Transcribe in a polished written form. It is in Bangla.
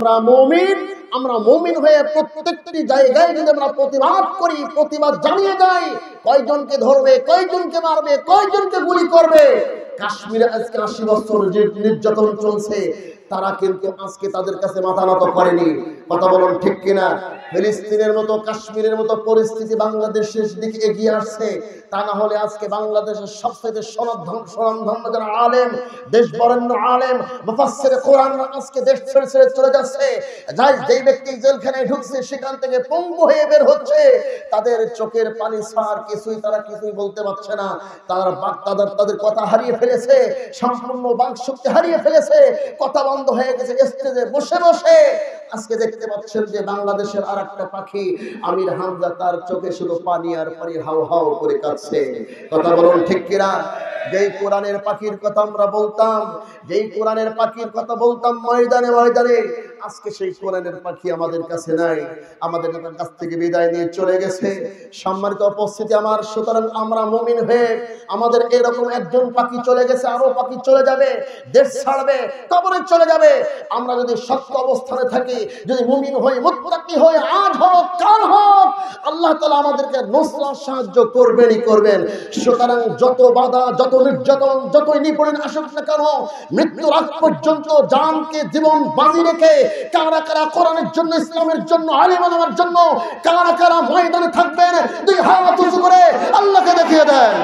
আমরা মুমিন, আমরা মুমিন হয়ে প্রত্যেকটি জায়গায় যদি আমরা প্রতিবাদ করি, প্রতিবাদ জানিয়ে যাই, কয়জনকে ধরবে, কয়জনকে মারবে, কয়জনকে গুলি করবে। কাশ্মীরে আজকে 80 বছর যে নির্যাতন চলছে, তারা কিন্তু আজকে তাদের কাছে মাথা নত করেনি। কথা বলুন ঠিক কিনা? ফিলিস্তিনের মতো, কাশ্মীরের মতো পরিস্থিতি বাংলাদেশের দিকে এগিয়ে আসছে। তা না হলে আজকে বাংলাদেশের সবচেয়ে স্বনামধন্য যারা আলেম, দেশ বরেণ্য আলেম, মুফাসসিরে কোরআন আজকে দেশ ছেড়ে ছেড়ে চলে যাচ্ছে। যেই ব্যক্তি জেলখানায় ঢুকছে সেখান থেকে পঙ্গু হয়ে বের হচ্ছে। তাদের চোখের পানি ছাড় তারা কিছুই বলতে পারছে না। তাদের কথা হারিয়ে ফেলেছে, সম্পূর্ণ বাকশক্তি হারিয়ে ফেলেছে, কথা বন্ধ হয়ে গেছে। স্টেজে বসে বসে আজকে দেখতে পাচ্ছেন যে বাংলাদেশের আরেকটা পাখি আমির হামজা, তার চোখে শুধু পানি আর পানি, হাউ হাউ করে কাঁদছে। কথা বলুন ঠিক কিনা? যেই কোরআনের পাখির কথা আমরা বলতাম, যেই কোরআনের পাখির কথা বলতাম ময়দানে ময়দানে, আজকে সেই কোরআনের পাখি আমাদের কাছে নাই, আমাদের কাছ থেকে বিদায় নিয়ে চলে গেছে। সম্মানিত উপস্থিতি আমার, সুতরাং আমরা মুমিন হয়ে, আমাদের এরকম একজন পাখি চলে গেছে, আরো পাখি চলে যাবে, দেশ ছাড়বে, কবরে চলে যাবে। আমরা যদি সত্য অবস্থানে থাকি, যদি মুমিন হই, মুত্তাকি হই, আজ হোক কাল হোক, আল্লাহ তাআলা আমাদেরকে নসরত সাহায্য করবেনই করবেন। সুতরাং যত বাধা, যত নির্যাতন, যতই নিপীড়ন আসুক না কেন, মৃত্যুর আগ পর্যন্ত জানকে জীবন বাজি রেখে কারা কারা কোরআনের জন্য, ইসলামের জন্য, আলেম ওলামার জন্য কারা কারা ময়দানে থাকবেন, দুই হাত উঁচু করে আল্লাহকে দেখিয়ে দেন।